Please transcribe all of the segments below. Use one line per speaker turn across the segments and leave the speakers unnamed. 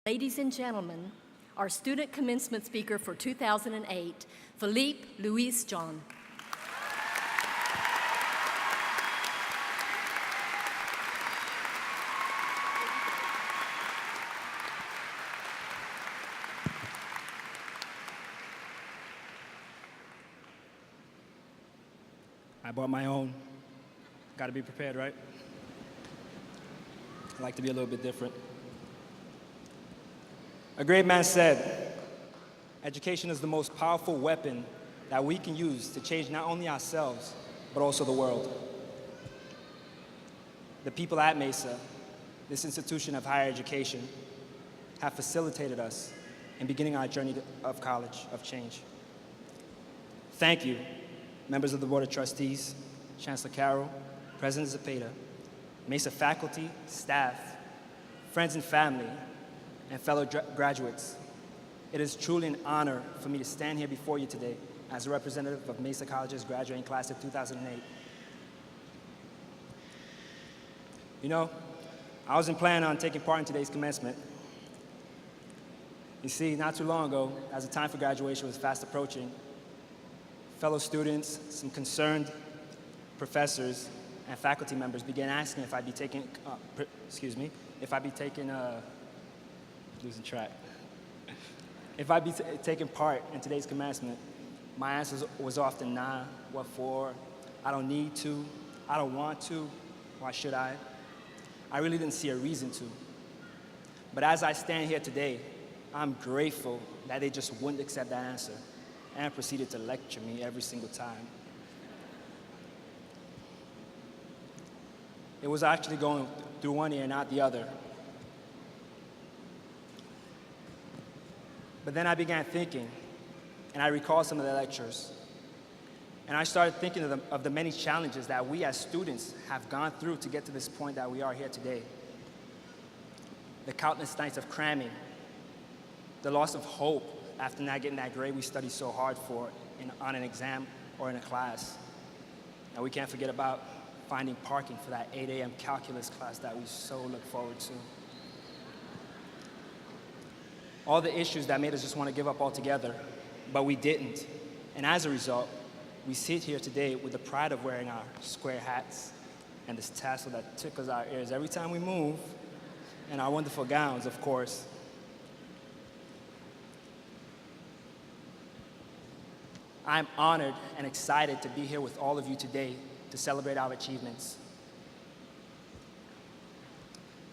Ladies and gentlemen, our student commencement speaker for 2008, Philippe Louis John.
I bought my own. Got to be prepared, right? I like to be a little bit different. A great man said, education is the most powerful weapon that we can use to change not only ourselves, but also the world. The people at Mesa, this institution of higher education, have facilitated us in beginning our journey of college, of change. Thank you, members of the Board of Trustees, Chancellor Carroll, President Zepeda, Mesa faculty, staff, friends and family, and fellow graduates. It is truly an honor for me to stand here before you today as a representative of Mesa College's graduating class of 2008. You know, I wasn't planning on taking part in today's commencement. You see, not too long ago, as the time for graduation was fast approaching, fellow students, some concerned professors, and faculty members began asking if I'd be taking, losing track. If I'd be taking part in today's commencement, my answer was often nah, what for, I don't need to, I don't want to, why should I? I really didn't see a reason to. But as I stand here today, I'm grateful that they just wouldn't accept that answer and proceeded to lecture me every single time. It was actually going through one ear, not the other. But then I began thinking, and I recalled some of the lectures. And I started thinking of the many challenges that we as students have gone through to get to this point that we are here today. The countless nights of cramming, the loss of hope after not getting that grade we studied so hard for on an exam or in a class. And we can't forget about finding parking for that 8 a.m. calculus class that we so look forward to. All the issues that made us just want to give up altogether, but we didn't. And as a result, we sit here today with the pride of wearing our square hats and this tassel that tickles our ears every time we move, and our wonderful gowns, of course. I'm honored and excited to be here with all of you today to celebrate our achievements.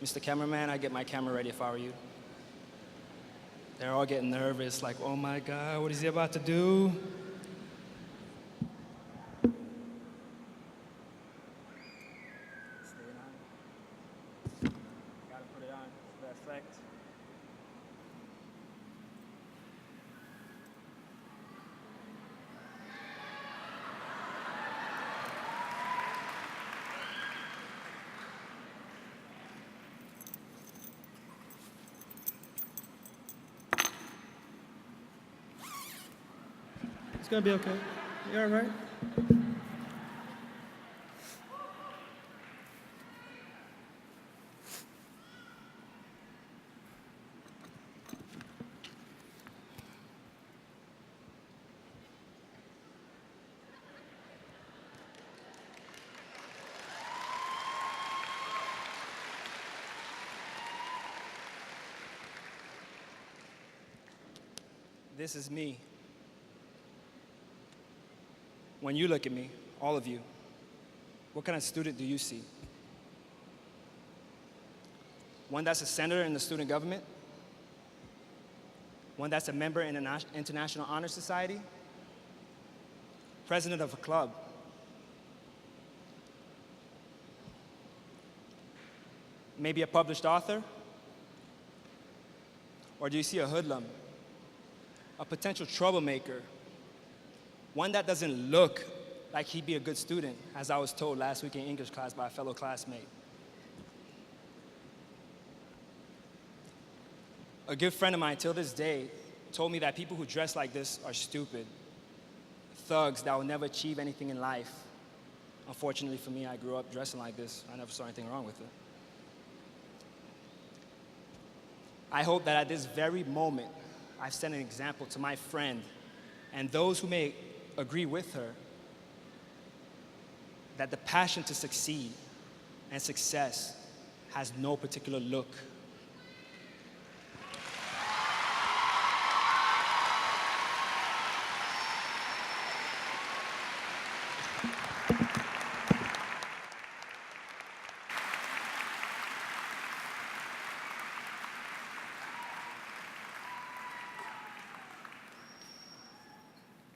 Mr. Cameraman, I'd get my camera ready if I were you. They're all getting nervous, like, oh my God, what is he about to do? Stay on. Gotta put it on for the effect.
It's gonna be okay. You all right?
This is me. When you look at me, all of you, what kind of student do you see? One that's a senator in the student government? One that's a member in an International Honor Society? President of a club? Maybe a published author? Or do you see a hoodlum? A potential troublemaker? One that doesn't look like he'd be a good student, as I was told last week in English class by a fellow classmate. A good friend of mine till this day told me that people who dress like this are stupid, thugs that will never achieve anything in life. Unfortunately for me, I grew up dressing like this. I never saw anything wrong with it. I hope that at this very moment, I've set an example to my friend and those who may agree with her that the passion to succeed and success has no particular look.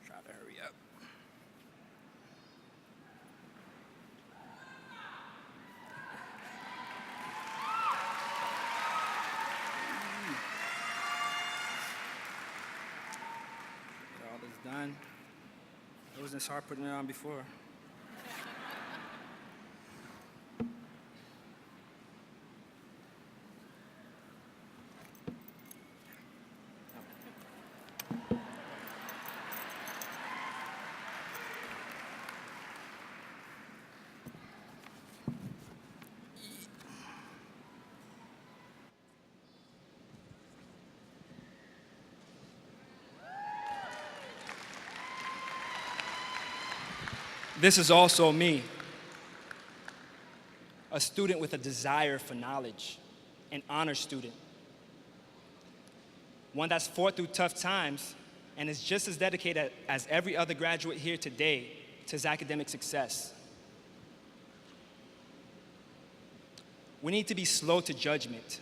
Try to hurry up. All this done. It wasn't as hard putting it on before. This is also me, a student with a desire for knowledge, an honor student, one that's fought through tough times and is just as dedicated as every other graduate here today to his academic success. We need to be slow to judgment.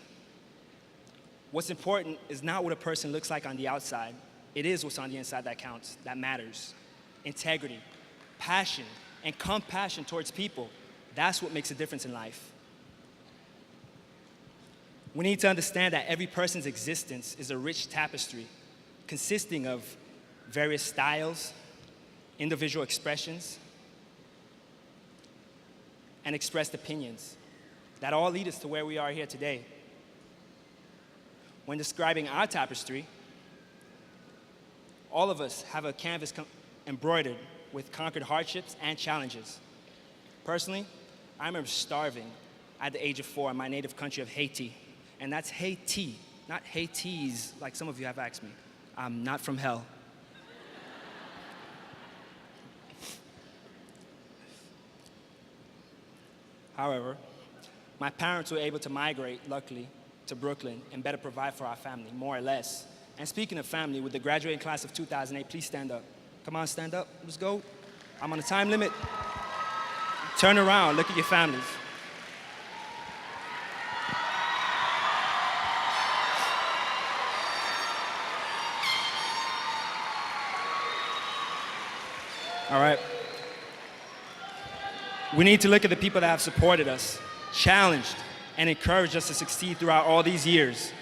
What's important is not what a person looks like on the outside. It is what's on the inside that counts, that matters. Integrity, passion, and compassion towards people. That's what makes a difference in life. We need to understand that every person's existence is a rich tapestry consisting of various styles, individual expressions, and expressed opinions that all lead us to where we are here today. When describing our tapestry, all of us have a canvas embroidered with conquered hardships and challenges. Personally, I remember starving at the age of 4 in my native country of Haiti. And that's Haiti, not Haitis, like some of you have asked me. I'm not from hell. However, my parents were able to migrate, luckily, to Brooklyn and better provide for our family, more or less. And speaking of family, with the graduating class of 2008, please stand up. Come on, stand up. Let's go. I'm on a time limit. Turn around. Look at your families. All right. We need to look at the people that have supported us, challenged, and encouraged us to succeed throughout all these years.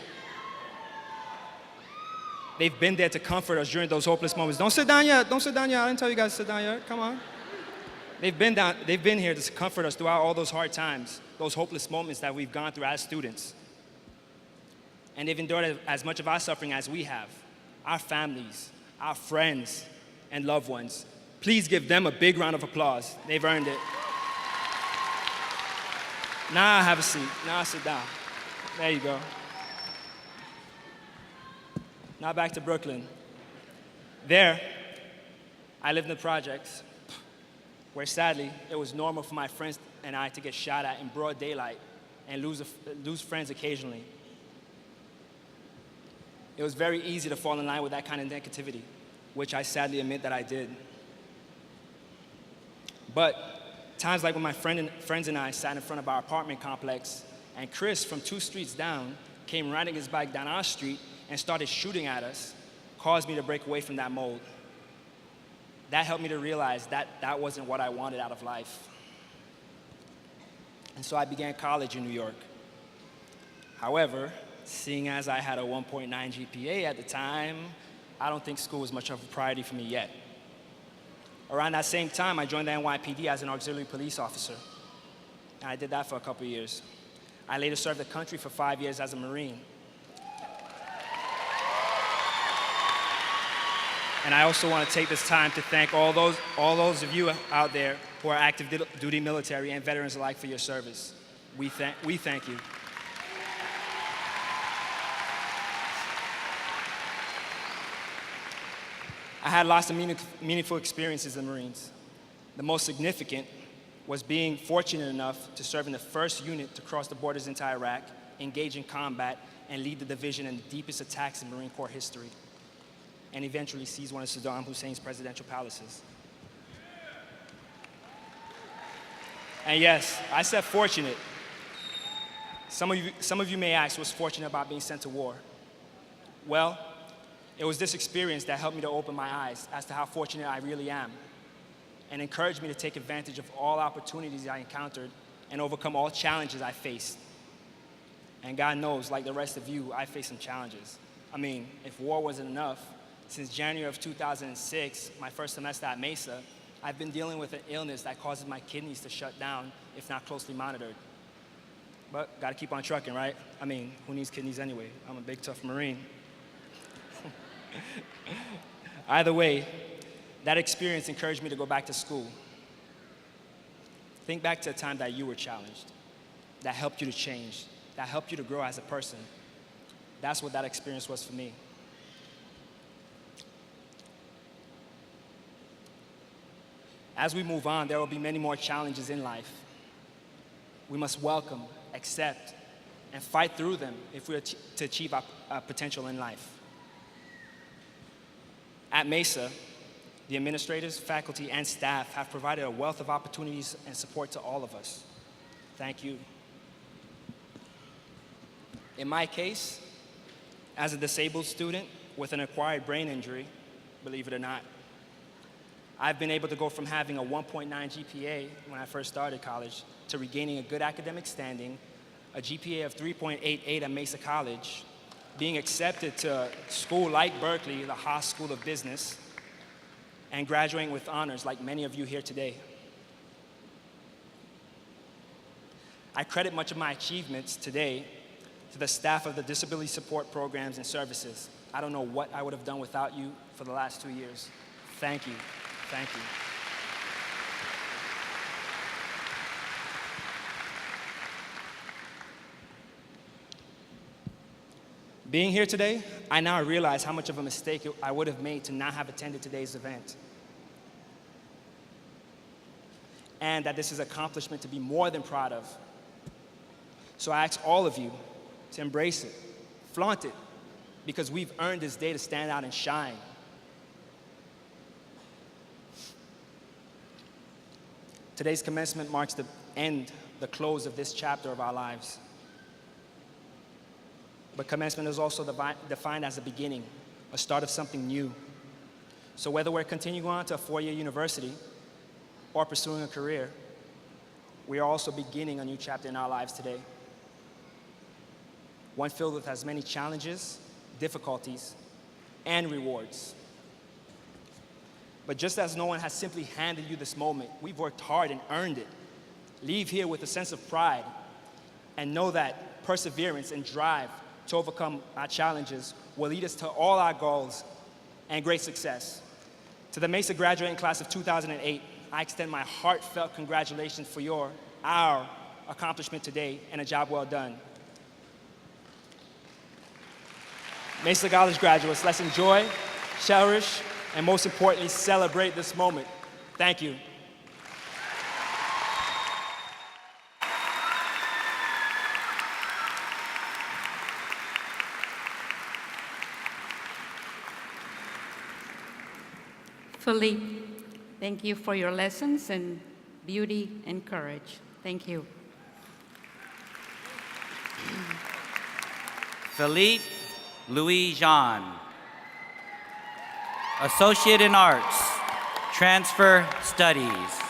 They've been there to comfort us during those hopeless moments. Don't sit down yet. Don't sit down yet. I didn't tell you guys to sit down yet. Come on. They've been here to comfort us throughout all those hard times, those hopeless moments that we've gone through as students. And they've endured as much of our suffering as we have. Our families, our friends, and loved ones. Please give them a big round of applause. They've earned it. Now have a seat. Now sit down. There you go. Now back to Brooklyn. There, I lived in the projects, where sadly, it was normal for my friends and I to get shot at in broad daylight and lose friends occasionally. It was very easy to fall in line with that kind of negativity, which I sadly admit that I did. But times like when my friends and I sat in front of our apartment complex, and Chris from 2 streets down came riding his bike down our street and started shooting at us, caused me to break away from that mold. That helped me to realize that that wasn't what I wanted out of life. And so I began college in New York. However, seeing as I had a 1.9 GPA at the time, I don't think school was much of a priority for me yet. Around that same time, I joined the NYPD as an auxiliary police officer. And I did that for a couple of years. I later served the country for 5 years as a Marine. And I also want to take this time to thank all those of you out there who are active duty military and veterans alike for your service. We thank you. I had lots of meaningful experiences in the Marines. The most significant was being fortunate enough to serve in the first unit to cross the borders into Iraq, engage in combat, and lead the division in the deepest attacks in Marine Corps history, and eventually seize one of Saddam Hussein's presidential palaces. And yes, I said fortunate. Some of you may ask, what's fortunate about being sent to war? Well, it was this experience that helped me to open my eyes as to how fortunate I really am, and encouraged me to take advantage of all opportunities I encountered and overcome all challenges I faced. And God knows, like the rest of you, I faced some challenges. I mean, if war wasn't enough, since January of 2006, my first semester at Mesa, I've been dealing with an illness that causes my kidneys to shut down if not closely monitored. But gotta keep on trucking, right? I mean, who needs kidneys anyway? I'm a big, tough Marine. Either way, that experience encouraged me to go back to school. Think back to a time that you were challenged, that helped you to change, that helped you to grow as a person. That's what that experience was for me. As we move on, there will be many more challenges in life. We must welcome, accept, and fight through them if we are to achieve our potential in life. At Mesa, the administrators, faculty, and staff have provided a wealth of opportunities and support to all of us. Thank you. In my case, as a disabled student with an acquired brain injury, believe it or not, I've been able to go from having a 1.9 GPA when I first started college to regaining a good academic standing, a GPA of 3.88 at Mesa College, being accepted to a school like Berkeley, the Haas School of Business, and graduating with honors like many of you here today. I credit much of my achievements today to the staff of the disability support programs and services. I don't know what I would have done without you for the last 2 years. Thank you. Thank you. Being here today, I now realize how much of a mistake I would have made to not have attended today's event. And that this is an accomplishment to be more than proud of. So I ask all of you to embrace it, flaunt it, because we've earned this day to stand out and shine. Today's commencement marks the end, the close of this chapter of our lives. But commencement is also defined as a beginning, a start of something new. So whether we're continuing on to a 4-year university or pursuing a career, we are also beginning a new chapter in our lives today. One filled with as many challenges, difficulties, and rewards. But just as no one has simply handed you this moment, we've worked hard and earned it. Leave here with a sense of pride and know that perseverance and drive to overcome our challenges will lead us to all our goals and great success. To the Mesa graduating class of 2008, I extend my heartfelt congratulations for our accomplishment today and a job well done. Mesa College graduates, let's enjoy, cherish, and most importantly, celebrate this moment. Thank you.
Philippe, thank you for your lessons and beauty and courage. Thank you.
Philippe Louis Jean, Associate in Arts, Transfer Studies.